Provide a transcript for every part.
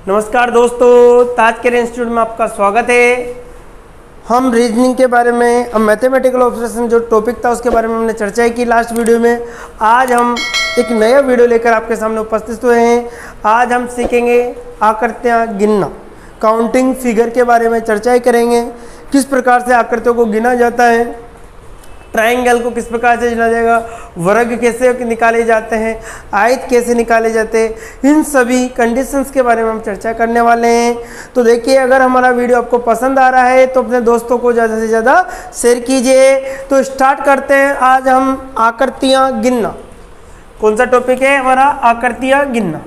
नमस्कार दोस्तों, ताजकेयर इंस्टीट्यूट में आपका स्वागत है। हम रीजनिंग के बारे में, मैथमेटिकल ऑब्जर्वेशन जो टॉपिक था उसके बारे में हमने चर्चा की लास्ट वीडियो में। आज हम एक नया वीडियो लेकर आपके सामने उपस्थित हुए हैं। आज हम सीखेंगे आकृतियाँ गिनना, काउंटिंग फिगर के बारे में चर्चा करेंगे। किस प्रकार से आकृतियों को गिना जाता है, ट्रायंगल को किस प्रकार से गिना जाएगा, वर्ग कैसे निकाले जाते हैं, आयत कैसे निकाले जाते हैं, इन सभी कंडीशंस के बारे में हम चर्चा करने वाले हैं। तो देखिए, अगर हमारा वीडियो आपको पसंद आ रहा है तो अपने दोस्तों को ज़्यादा से ज़्यादा शेयर कीजिए। तो स्टार्ट करते हैं। आज हम आकृतियाँ गिनना, कौन सा टॉपिक है हमारा? आकृतियाँ गिनना।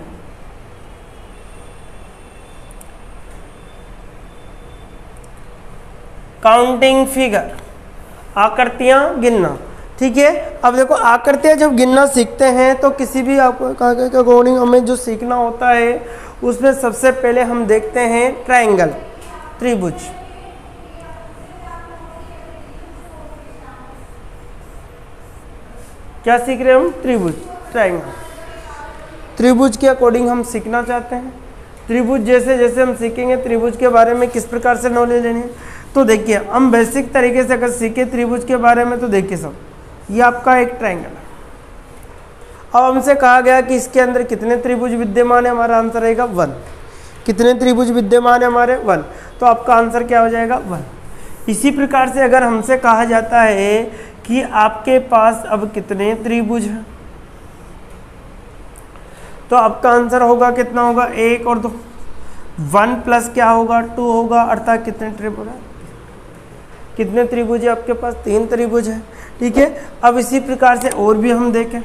काउंटिंग फिगर, आकृतियाँ गिनना। ठीक है, अब देखो, आकृतियाँ जब गिनना सीखते हैं तो किसी भी अकॉर्डिंग हमें जो सीखना होता है उसमें सबसे पहले हम देखते हैं ट्रायंगल, त्रिभुज। क्या सीख रहे हैं हम? त्रिभुज, ट्रायंगल। त्रिभुज के अकॉर्डिंग हम सीखना चाहते हैं। त्रिभुज जैसे जैसे हम सीखेंगे त्रिभुज के बारे में किस प्रकार से नॉलेज लेनी है। तो देखिए, हम बेसिक तरीके से अगर सीखे त्रिभुज के बारे में तो देखिए सब, ये आपका एक ट्रायंगल है। अब हमसे कहा गया कि इसके अंदर कितने त्रिभुज विद्यमान है, हमारा आंसर रहेगा 1। कितने त्रिभुज विद्यमान है हमारे? 1। तो आपका आंसर क्या हो जाएगा? 1। इसी प्रकार से अगर हमसे कहा जाता है कि आपके पास अब कितने त्रिभुज हैं, तो आपका आंसर होगा कितना होगा? 1 और 2। 1 प्लस क्या होगा? 2 होगा, अर्थात कितने त्रिभुज है? कितने त्रिभुज है आपके पास? 3 त्रिभुज है। ठीक है, अब इसी प्रकार से और भी हम देखें।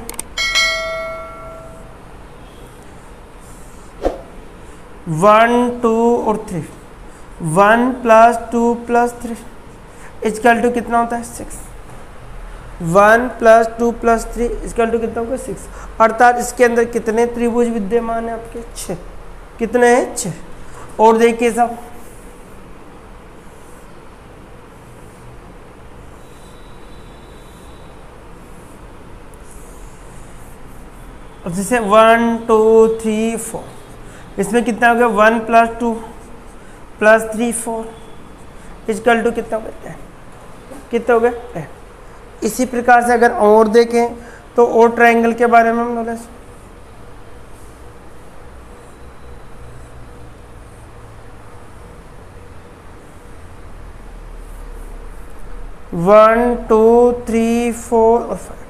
वन, 2 और 3। 1 प्लस 2 प्लस 3 इक्वल टू कितना होता है? 6। 1 प्लस 2 प्लस 3 इक्वल टू कितना होगा? 6। अर्थात इसके अंदर कितने त्रिभुज विद्यमान है आपके? 6। कितने हैं? 6। और देखिए सब, अब जैसे 1 2 3 4, इसमें कितना हो गया? 1 प्लस 2 प्लस 3 4 इक्वल टू कितना हो गया? 10। कितना हो गया? 10। इसी प्रकार से अगर और देखें तो और ट्रायंगल के बारे में हम नॉलेज, वन 2 3 4 और 5,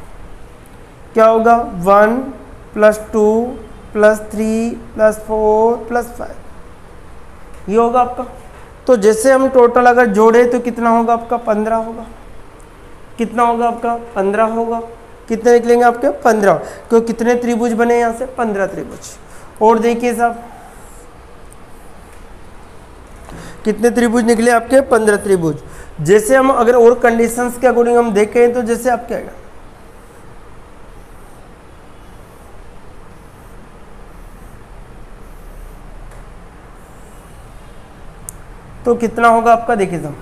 क्या होगा? 1 प्लस 2 प्लस 3 प्लस 4 प्लस 5, ये होगा आपका। तो जैसे हम टोटल अगर जोड़े तो कितना होगा आपका? 15 होगा। कितना होगा आपका? 15 होगा। कितने निकलेंगे आपके? 15। क्योंकि कितने त्रिभुज बने यहाँ से? 15 त्रिभुज। और देखिए साहब, कितने त्रिभुज निकले आपके? 15 त्रिभुज। जैसे हम अगर और कंडीशंस के अकॉर्डिंग हम देखें तो जैसे आप क्या है, तो कितना होगा आपका? देखिए साहब,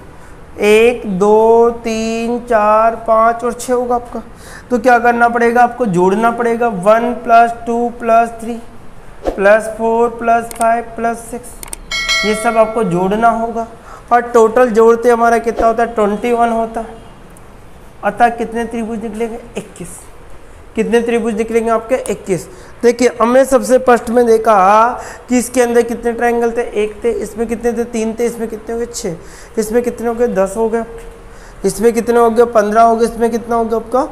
1 2 3 4 5 और 6 होगा आपका। तो क्या करना पड़ेगा आपको? जोड़ना पड़ेगा। 1 plus 2 plus 3 plus 4 plus 5 plus 6, ये सब आपको जोड़ना होगा। और टोटल जोड़ते हमारा कितना होता है? 21 होता है। अतः कितने त्रिभुज निकलेंगे? 21। कितने त्रिभुज निकलेंगे आपके? 21। देखिए, हमने सबसे फर्स्ट में देखा कि इसके अंदर कितने ट्रायंगल थे? 1 थे। इसमें कितने थे? 3 थे। इसमें कितने हो गए? 6। इसमें कितने हो गए? 10 हो गए। इसमें कितने हो गए? 15 हो गए। इसमें कितना हो गया आपका?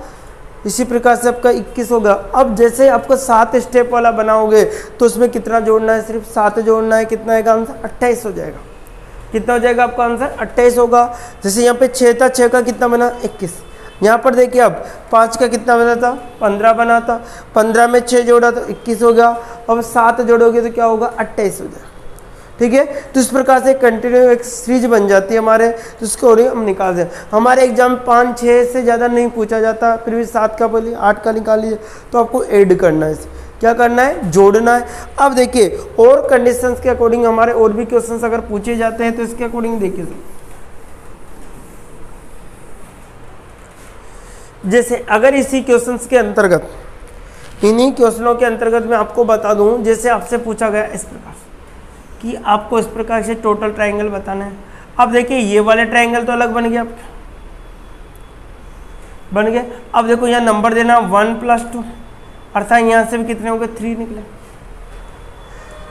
इसी प्रकार से आपका 21 होगा। अब जैसे आपका 7 स्टेप वाला बनाओगे तो उसमें कितना जोड़ना है? सिर्फ 7 जोड़ना है। कितना आएगा आंसर? 28 हो जाएगा। कितना हो जाएगा आपका आंसर? 28 होगा। जैसे यहाँ पे 6 था, 6 का कितना बना? 21। यहाँ पर देखिए, अब 5 का कितना बना था? 15 बना था। 15 में 6 जोड़ा तो 21 हो गया। अब 7 जोड़ोगे तो क्या होगा? 28 हो जाएगा। ठीक है, तो इस प्रकार से कंटिन्यू एक सीरीज बन जाती है हमारे, तो इसको हम निकाल दें। हमारे एग्जाम 5 6 से ज़्यादा नहीं पूछा जाता, फिर भी 7 का बोलिए, 8 का निकाल लीजिए। तो आपको ऐड करना है, क्या करना है? जोड़ना है। अब देखिए, और कंडीशंस के अकॉर्डिंग हमारे और भी क्वेश्चंस अगर पूछे जाते हैं तो इसके अकॉर्डिंग देखिए, जैसे अगर इसी क्वेश्चंस के अंतर्गत, इन्हीं क्वेश्चनों के अंतर्गत मैं आपको बता दूं, जैसे आपसे पूछा गया इस प्रकार, कि आपको इस प्रकार से टोटल ट्राइंगल बताना है। अब देखिए ये वाले ट्राइंगल तो अलग बन गया आपके, बन गए। अब देखो यहाँ नंबर देना 1 + 2, अर्थात यहाँ से भी कितने हो गए 3 निकले।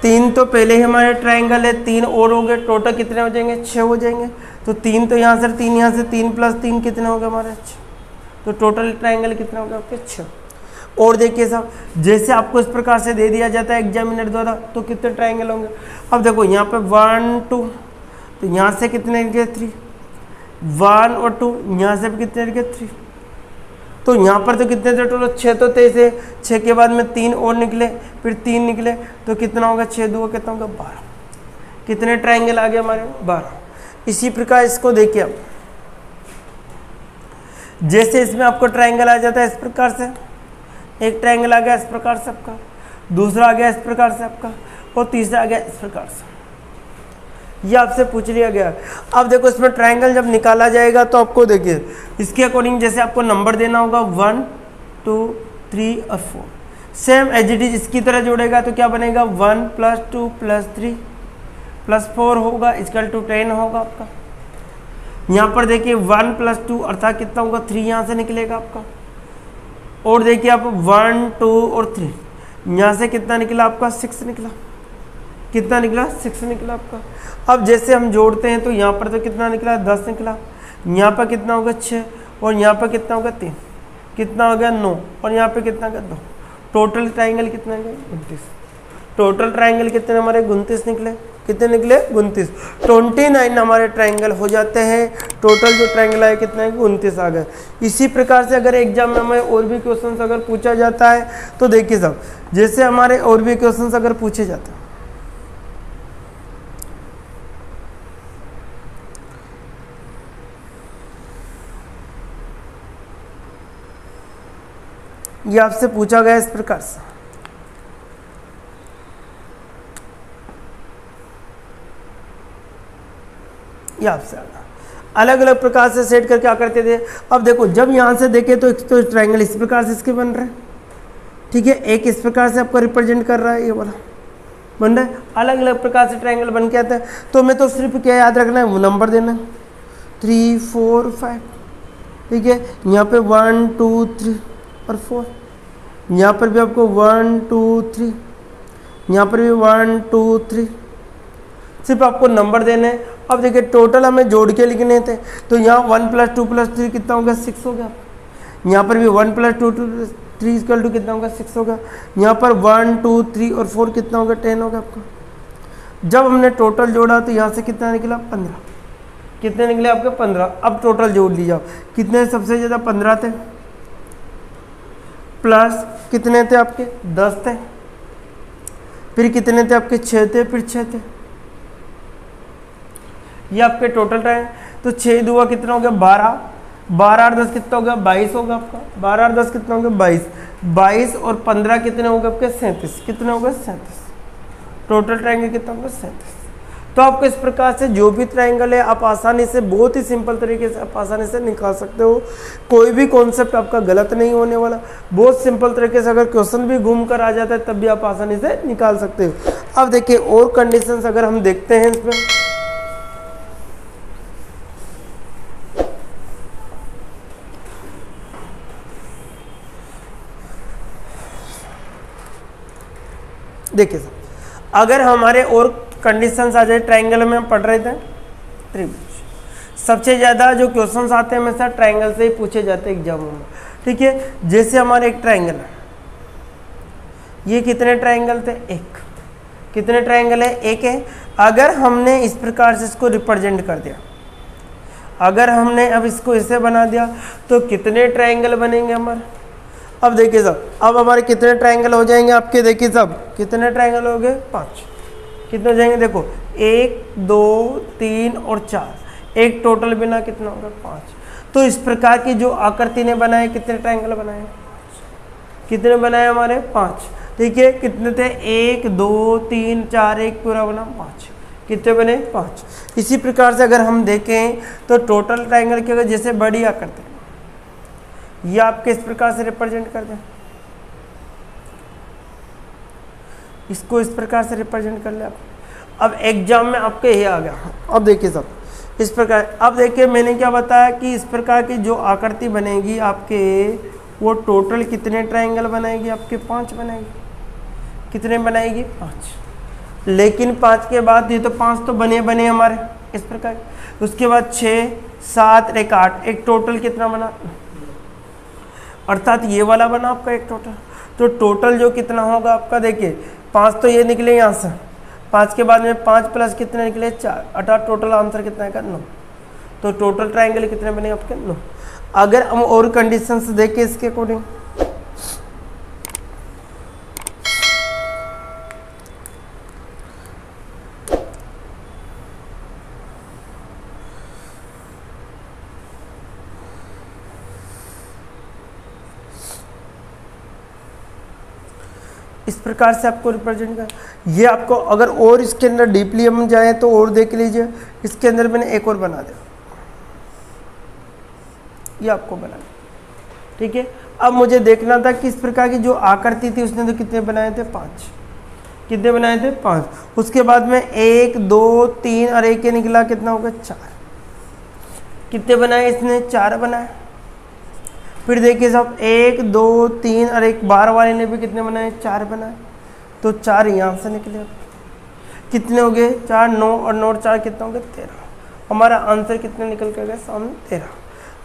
3 तो पहले ही हमारे ट्राइंगल है, 3 और हो गए, टोटल कितने हो जाएंगे 6 हो जाएंगे। तो 3 तो यहाँ से 3 यहाँ से 3 + 3 कितने हो गए हमारे 6। तो टोटल ट्राइंगल कितने हो गए आपके 6। और देखिए साहब जैसे आपको इस प्रकार से दे दिया जाता है एग्जामिनर द्वारा तो कितने ट्राइंगल होंगे। अब देखो यहाँ पे 1 2, तो यहाँ से कितने निकले 3, 1 और 2 यहाँ से भी कितने निकले 3। तो यहाँ पर तो कितने थे टोटल 6 तो थे से 6 के बाद में 3 और निकले, फिर 3 निकले, तो कितना होगा 6 2 कितना होगा 12। कितने ट्राइंगल आ गए हमारे 12। इसी प्रकार इसको देखिए आप, जैसे इसमें आपको ट्राइंगल आ जाता है इस प्रकार से, एक ट्राइंगल आ गया इस प्रकार से आपका, दूसरा आ गया इस प्रकार से आपका, और तीसरा आ गया इस प्रकार से। ये आपसे पूछ लिया गया। अब देखो इसमें ट्राइंगल जब निकाला जाएगा तो आपको देखिए इसके अकॉर्डिंग जैसे आपको नंबर देना होगा 1 2 3 और 4, सेम एज इट इज इसकी तरह जोड़ेगा तो क्या बनेगा 1 + 2 + 3 + 4 होगा = 10 होगा आपका। यहाँ पर देखिए 1 + 2 अर्थात कितना होगा 3 यहाँ से निकलेगा आपका। और देखिए आप 1 2 और 3 यहाँ से कितना निकला आपका 6 निकला। कितना निकला 6 निकला आपका। अब जैसे हम जोड़ते हैं तो यहाँ पर तो कितना निकला 10 निकला, यहाँ पर कितना होगा 6 और यहाँ पर कितना होगा 3, कितना हो गया 9 और यहाँ पे कितना होगा 2। टोटल ट्राइंगल कितना है 29। टोटल ट्राइंगल कितने हमारे 29 निकले। कितने निकले 29। 29 हमारे ट्राइंगल हो जाते हैं। टोटल जो ट्राइंगल आए कितने हैं 29 आ गए। इसी प्रकार से अगर एग्जाम में हमें और भी क्वेश्चन अगर पूछा जाता है तो देखिए साहब जैसे हमारे और भी क्वेश्चन अगर पूछे जाते हैं, ये आपसे पूछा गया इस प्रकार से, ये आपसे अलग अलग प्रकार से सेट करके क्या करते थे। अब देखो जब यहाँ से देखें तो एक तो ट्राइंगल इस प्रकार से इसके बन रहे हैं, ठीक है, एक इस प्रकार से आपको रिप्रेजेंट कर रहा है, ये वाला बन रहा है। अलग अलग प्रकार से ट्राइंगल बन के आता है। तो मैं तो सिर्फ क्या याद रखना है वो नंबर देना है 3 4 5, ठीक है। यहाँ पे 1 2 3 और 4, यहाँ पर भी आपको 1 2 3, यहाँ पर भी 1 2 3, सिर्फ आपको नंबर देने हैं। अब देखिए टोटल हमें जोड़ के लिखने थे तो यहाँ 1 + 2 + 3 कितना होगा 6 हो गया। यहाँ पर भी 1 + 2 + 3 = कितना होगा 6 होगा। यहाँ पर 1 2 3 और 4 कितना होगा 10 होगा आपका। जब हमने टोटल जोड़ा तो यहाँ से कितना निकला 15। कितने निकले आपके 15। अब टोटल जोड़ लीजिए आप, कितने सबसे ज़्यादा 15 थे, प्लस कितने थे आपके 10 थे, फिर कितने थे आपके 6 थे, फिर 6 थे। ये आपके टोटल टाइम। तो 6 2 कितना हो गया 12, 12 और 10 कितना हो गया 22 होगा आपका। 12 और 10 कितना हो गया 22, 22 और 15 कितने हो गए आपके 37। कितने हो गए 37। टोटल ट्राइंगल कितना होगा 37। तो आपको इस प्रकार से जो भी ट्राइंगल है आप आसानी से, बहुत ही सिंपल तरीके से आप आसानी से निकाल सकते हो। कोई भी कॉन्सेप्ट आपका गलत नहीं होने वाला। बहुत सिंपल तरीके से अगर क्वेश्चन भी घूम कर आ जाता है तब भी आप आसानी से निकाल सकते हो। अब देखिए और कंडीशंस अगर हम देखते हैं इसमें, देखिए सर अगर हमारे और कंडीशंस आ जाए, ट्राइंगल में हम पढ़ रहे थे त्रिभुज। सबसे ज़्यादा जो क्वेश्चंस आते हैं हमेशा ट्राइंगल से ही पूछे जाते हैं एग्जामों में, ठीक है। जैसे हमारे एक ट्राइंगल है, ये कितने ट्राइंगल थे 1। कितने ट्राइंगल है 1 है। अगर हमने इस प्रकार से इसको रिप्रेजेंट कर दिया, अगर हमने अब इसको ऐसे बना दिया तो कितने ट्राइंगल बनेंगे हमारे। अब देखिए साहब अब हमारे कितने ट्राइंगल हो जाएंगे आपके, देखिए साहब कितने ट्राइंगल हो गए 5। कितने हो जाएंगे देखो 1 2 3 और 4, एक टोटल बिना कितना होगा 5। तो इस प्रकार की जो आकृति ने बनाए कितने ट्राइंगल बनाए, कितने बनाए हमारे 5, ठीक है। कितने थे 1 2 3 4, एक पूरा बना 5। कितने बने 5। इसी प्रकार से अगर हम देखें तो टोटल ट्राइंगल की अगर जैसे बड़ी आकृति ये आपके इस प्रकार से रिप्रेजेंट कर दें, इसको इस प्रकार से रिप्रेजेंट कर ले आप। अब एग्जाम में आपके ये आ गया। अब देखिए सब इस प्रकार, अब देखिए मैंने क्या बताया कि इस प्रकार की जो आकृति बनेगी आपके, वो टोटल कितने ट्रायंगल बनाएगी आपके? 5 बनाएगी। कितने बनाएगी? 5। लेकिन 5 के बाद ये तो 5 तो बने हमारे इस प्रकार। उसके बाद 6, 7, एक 8, एक टोटल कितना बना? अर्थात ये वाला बना आपका एक टोटल। तो टोटल जो कितना होगा आपका, देखिए 5 तो ये निकले यहाँ से, 5 के बाद में 5 प्लस कितने निकले? 4, अर्थात टोटल आंसर कितना है? 9। तो टोटल ट्रायंगल कितने बने आपके? 9। अगर हम और कंडीशन से देखें इसके अकॉर्डिंग, इस प्रकार से आपको रिप्रेजेंट कर, ये आपको अगर और इसके अंदर डीपली हम जाए तो और देख लीजिए, इसके अंदर मैंने एक और बना दिया, ये आपको बना दिया, ठीक है। अब मुझे देखना था कि इस प्रकार की जो आकृति थी उसने तो कितने बनाए थे? 5। कितने बनाए थे? 5। उसके बाद में 1, 2, 3 और एक निकला, कितना होगा? 4। कितने बनाए इसने? 4 बनाए। फिर देखिए साहब 1, 2, 3 और एक बार वाले ने भी कितने बनाए? 4 बनाए। तो 4 यहाँ से निकले। कितने हो गए? 4, 9 और 9 और 4 कितना हो गया? 13। हमारा आंसर कितने निकल के गया सामने? 13।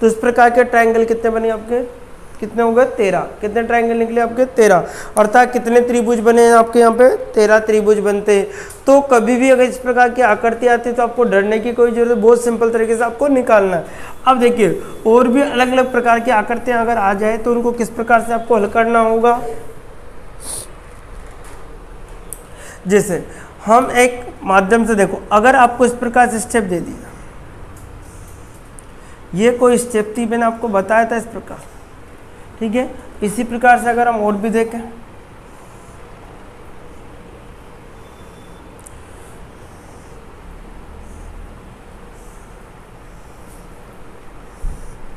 तो इस प्रकार के ट्रायंगल कितने बने आपके? कितने हो गए? 13। कितने ट्रायंगल निकले आपके? 13। अर्थात कितने त्रिभुज बने हैं आपके यहाँ पे? 13 त्रिभुज बनते हैं। तो कभी भी अगर इस प्रकार की आकृति आती है तो आपको डरने की कोई जरूरत, बहुत सिंपल तरीके से आपको निकालना है। अब देखिए और भी अलग अलग प्रकार की आकृतियां अगर आ जाए तो उनको किस प्रकार से आपको हल करना होगा। जैसे हम एक माध्यम से देखो, अगर आपको इस प्रकार से स्टेप दे दिया, ये कोई स्टेप थी, मैंने आपको बताया था इस प्रकार, ठीक है। इसी प्रकार से अगर हम और भी देखें,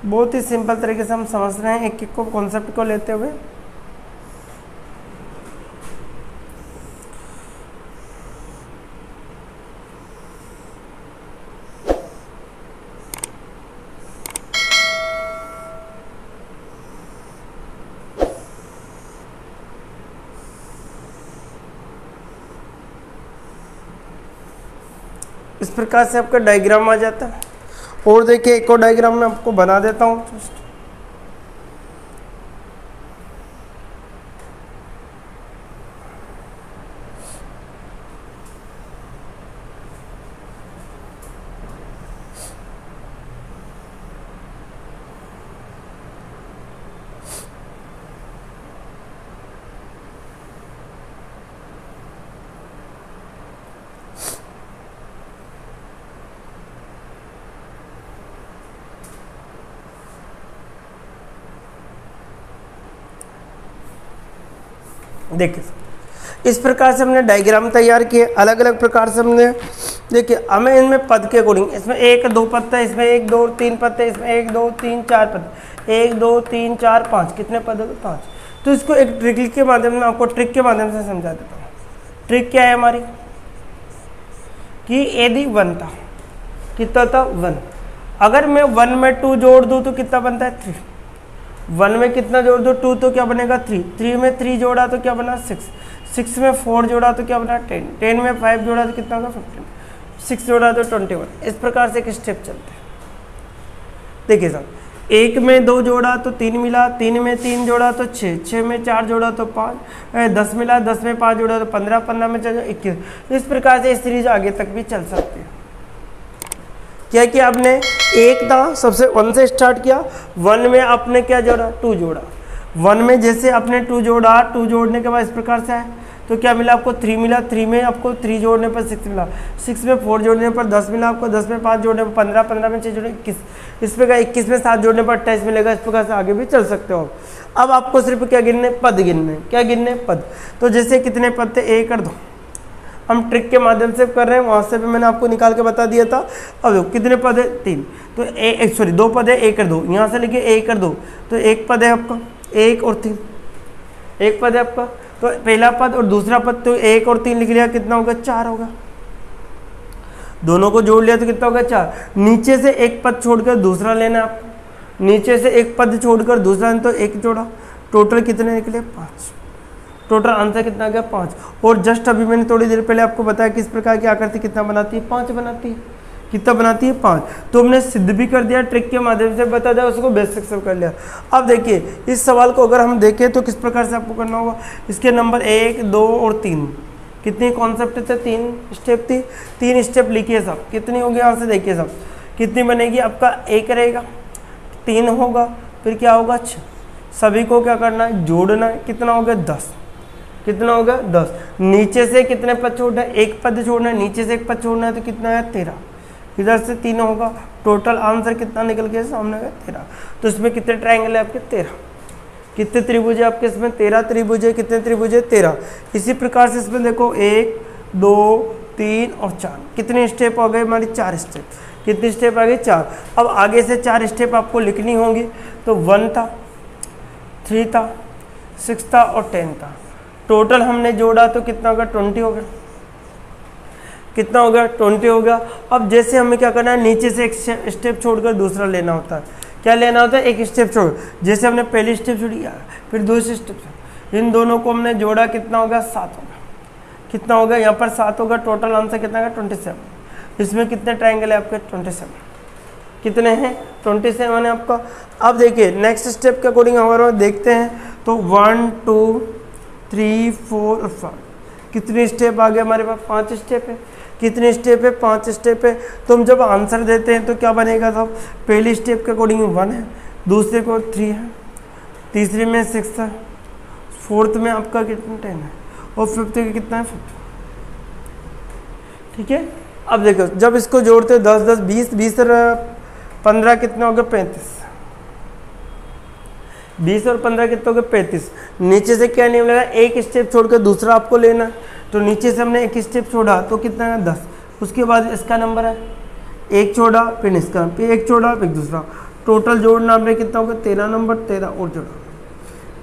बहुत ही सिंपल तरीके से हम समझ रहे हैं एक एक को कॉन्सेप्ट को लेते हुए। इस प्रकार से आपका डायग्राम आ जाता है। और देखिए एक और डायग्राम मैं आपको बना देता हूँ। देखिए इस प्रकार से हमने डायग्राम तैयार किए, अलग अलग प्रकार से हमने। देखिए हमें इनमें पद के अकॉर्डिंग, इसमें 1, 2 पद है, इसमें 1, 2, 3 पद है, इसमें 1, 2, 3, 4 पद, 1, 2, 3, 4, 5, कितने पद है? 5। तो इसको एक ट्रिक के माध्यम में, आपको ट्रिक के माध्यम से समझा देता हूँ। ट्रिक क्या है हमारी कि यदि 1 था, कितना था? 1। अगर मैं 1 में 2 जोड़ दूँ तो कितना बनता है? 3। 1 में कितना जोड़ दो? 2, तो क्या बनेगा? 3। 3 में 3 जोड़ा तो क्या बना? 6। 6 में 4 जोड़ा तो क्या बना? 10। 10 में 5 जोड़ा तो कितना होगा? 15। 6 जोड़ा तो 21। इस प्रकार से एक स्टेप चलते हैं। देखिए साहब, 1 में 2 जोड़ा तो 3 मिला, 3 में 3 जोड़ा तो 6, 6 में 4 जोड़ा तो 5, 10 मिला, 10 में 5 जोड़ा तो 15, 15 में 4 21। इस प्रकार से सीरीज आगे तक भी चल सकती है। क्या कि आपने 1 था, सबसे 1 से स्टार्ट किया, 1 में आपने क्या जोड़ा? 2 जोड़ा। 1 में जैसे आपने 2 जोड़ा, 2 जोड़ने के बाद इस प्रकार से आए तो क्या मिला आपको? 3 मिला। 3 में आपको 3 जोड़ने पर 6 मिला, 6 में 4 जोड़ने पर 10 मिला आपको, 10 में 5 जोड़ने पर 15, 15 में 6 जोड़ने 21, इस प्रकार 21 में 7 जोड़ने पर 28 मिलेगा। इस प्रकार से आगे भी चल सकते हो। अब आपको सिर्फ क्या गिनने? पद गिनने। क्या गिनने? पद। तो जैसे कितने पद थे? 1 और 2 हम ट्रिक के माध्यम से कर रहे हैं, वहाँ से भी मैंने आपको निकाल के बता दिया था। अब देखो कितने पद है? 3। तो 2 पद है, 1 और 2, यहाँ से लिखिए 1 और 2, तो 1 पद है आपका, 1 और 3, 1 पद है आपका। तो पहला पद और दूसरा पद, तो 1 और 3 लिख लिया, कितना होगा? 4 होगा। दोनों को जोड़ लिया तो कितना होगा 4। नीचे से एक पद छोड़कर दूसरा लेना है आपको, नीचे से एक पद छोड़कर दूसरा तो एक जोड़ा, टोटल कितने निकले 5। टोटल आंसर कितना आ गया 5। और जस्ट अभी मैंने थोड़ी देर पहले आपको बताया किस प्रकार की आकृति कितना बनाती है 5 बनाती है। कितना बनाती है 5। तो हमने सिद्ध भी कर दिया, ट्रिक के माध्यम से बता दिया, उसको बेसिक से कर लिया। अब देखिए इस सवाल को अगर हम देखें तो किस प्रकार से आपको करना होगा। इसके नंबर 1, 2 और 3 कितनी कॉन्सेप्ट थे, 3 स्टेप थी। 3 स्टेप लिखिए सब, कितनी होगी यहाँ से देखिए सब कितनी बनेगी। आपका 1 रहेगा, 3 होगा, फिर क्या होगा 6। सभी को क्या करना है जोड़ना है। कितना हो गया 10। कितना होगा 10। नीचे से कितने पद छोड़ना है, एक पद छोड़ना है, नीचे से एक पद छोड़ना है तो कितना है 13। इधर से 3 होगा, टोटल आंसर कितना निकल गया सामने का 13। तो इसमें कितने ट्रायंगल है आपके 13। कितने त्रिभुज है आपके इसमें 13 त्रिभुज है। कितने त्रिभुज है 13। इसी प्रकार से इसमें देखो 1, 2, 3 और 4 कितने स्टेप हो गए हमारी 4 स्टेप। कितनी स्टेप आ गई 4। अब आगे से 4 स्टेप आपको लिखनी होंगी। तो 1 था, 3 था, 6 था और 10 था। टोटल हमने जोड़ा तो कितना होगा 20 हो गया। कितना हो गया 20 हो गया। अब जैसे हमें क्या करना है नीचे से एक स्टेप छोड़कर दूसरा लेना होता है। क्या लेना होता है एक स्टेप छोड़। जैसे हमने पहली स्टेप छोड़ी फिर दूसरी स्टेप, इन दोनों को हमने जोड़ा कितना होगा 7 होगा। कितना होगा यहाँ पर 7 होगा। टोटल आंसर कितना होगा 27। इसमें कितने ट्रायंगल है आपके 27। कितने हैं 27 है आपका। अब देखिए नेक्स्ट स्टेप के अकॉर्डिंग हमारे देखते हैं तो 1, 2, 3, 4 और 5 कितने स्टेप आ गए हमारे पास 5 स्टेप है। कितने स्टेप है 5 स्टेप है। तो हम जब आंसर देते हैं तो क्या बनेगा साहब, पहली स्टेप के अकॉर्डिंग 1 है, दूसरे को 3 है, तीसरे में 6 है, फोर्थ में आपका कितना 10 है और फिफ्थ का कितना है 50। ठीक है। अब देखो जब इसको जोड़ते हो 10, 10, 20, 20 और 15 कितना हो गया 35। 20 और 15 कितना हो गया 35। नीचे से क्या नियम लगा, एक स्टेप छोड़कर दूसरा आपको लेना। तो नीचे से हमने एक स्टेप छोड़ा तो कितना है 10। उसके बाद इसका नंबर है, एक छोड़ा फिर इसका, फिर एक छोड़ा फिर दूसरा। टोटल जोड़ना हमने कितना होगा 13 नंबर, 13 और जोड़ा,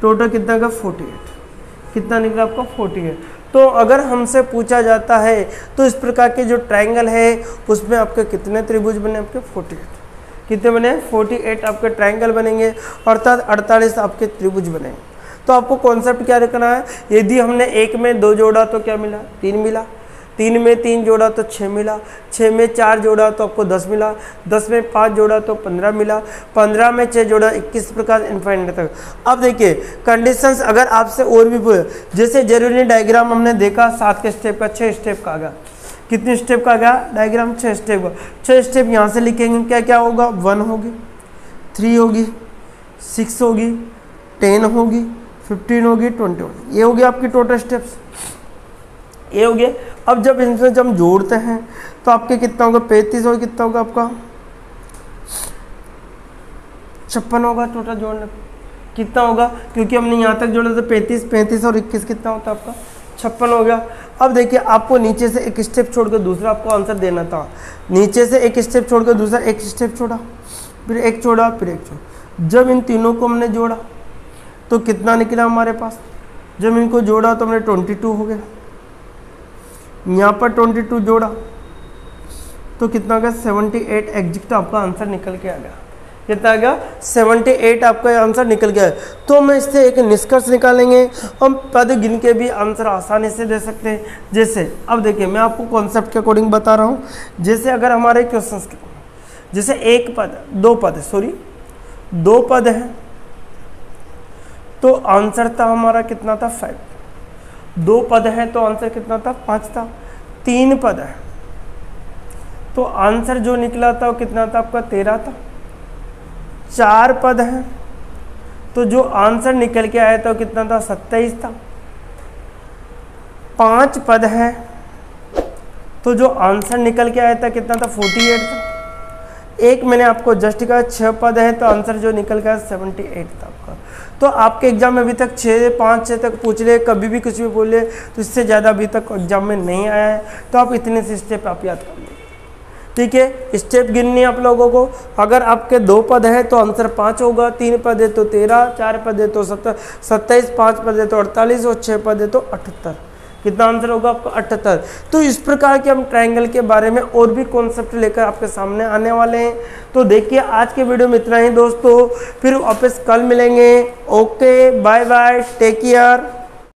टोटल कितना का 48। कितना निकला आपका 48। तो अगर हमसे पूछा जाता है तो इस प्रकार के जो ट्रायंगल है उसमें आपके कितने त्रिभुज बने, आपके 48। कितने बने 48 आपके ट्रायंगल बनेंगे, अर्थात 48 आपके त्रिभुज बनेंगे। तो आपको कॉन्सेप्ट क्या रखना है, यदि हमने 1 में 2 जोड़ा तो क्या मिला 3 मिला, 3 में 3 जोड़ा तो 6 मिला, 6 में 4 जोड़ा तो आपको 10 मिला, 10 में 5 जोड़ा तो 15 मिला, 15 में 6 जोड़ा 21 प्रकार इनफाइनाइट तक। अब देखिए कंडीशंस अगर आपसे और भी पूछे, जैसे जरूरी डायग्राम हमने देखा 7 के स्टेप का, 6 स्टेप का आ गया। कितने स्टेप का गया डायग्राम 6 स्टेप का। 6 स्टेप यहाँ से लिखेंगे, क्या क्या होगा 1 होगी, 3 होगी, 6 होगी, 10 होगी, 15 होगी, 20 होगी। ये होगी आपकी टोटल स्टेप्स, ये हो गए। अब जब इनसे जब हम जोड़ते हैं तो आपके कितना होगा 35 और कितना होगा आपका 56 होगा। टोटल जोड़ने कितना होगा, क्योंकि हमने यहाँ तक जोड़ा तो 35, 35 और 21 कितना होता है आपका 56 हो गया। अब देखिए आपको नीचे से एक स्टेप छोड़कर दूसरा आपको आंसर देना था। नीचे से एक स्टेप छोड़कर दूसरा एक स्टेप छोड़ा, फिर एक छोड़ा, फिर एक छोड़ा। जब इन तीनों को हमने जोड़ा तो कितना निकला हमारे पास, जब इनको जोड़ा तो हमने 22 हो गया। यहाँ पर 22 जोड़ा तो कितना गया 78 एग्जैक्ट आपका आंसर निकल के आ गया। कितना आ गया 78 आपका आंसर निकल गया है। तो हम इससे एक निष्कर्ष निकालेंगे, हम पद गिन के भी आंसर आसानी से दे सकते हैं। जैसे अब देखिए मैं आपको कॉन्सेप्ट के अकॉर्डिंग बता रहा हूँ। जैसे अगर हमारे क्वेश्चंस के जैसे एक पद दो पद है तो आंसर था हमारा कितना था 5। 2 पद है तो आंसर कितना था 5 था। 3 पद है तो आंसर जो निकला था वो कितना था आपका 13 था। 4 पद है तो जो आंसर निकल के आया था वो कितना था 27 था। 5 पद है तो जो आंसर निकल के आया था कितना था 48 था। एक मैंने आपको जस्ट कहा 6 पद है तो आंसर जो निकल गया 78 था आपका। तो आपके एग्जाम में अभी तक 5-6 तक पूछ ले, कभी भी कुछ भी बोले तो इससे ज़्यादा अभी तक एग्जाम में नहीं आया है। तो आप इतने से स्टेप आप याद कर लीजिए। ठीक है, स्टेप गिननी आप लोगों को। अगर आपके 2 पद है तो आंसर 5 होगा, 3 पद है तो 13, 4 पद है तो 27, 5 पद है तो 48 और 6 पद है तो 78। कितना आंसर होगा आपका 78। तो इस प्रकार के हम ट्रायंगल के बारे में और भी कॉन्सेप्ट लेकर आपके सामने आने वाले हैं। तो देखिए आज के वीडियो में इतना ही दोस्तों, फिर वापस कल मिलेंगे। Okay bye bye, take care.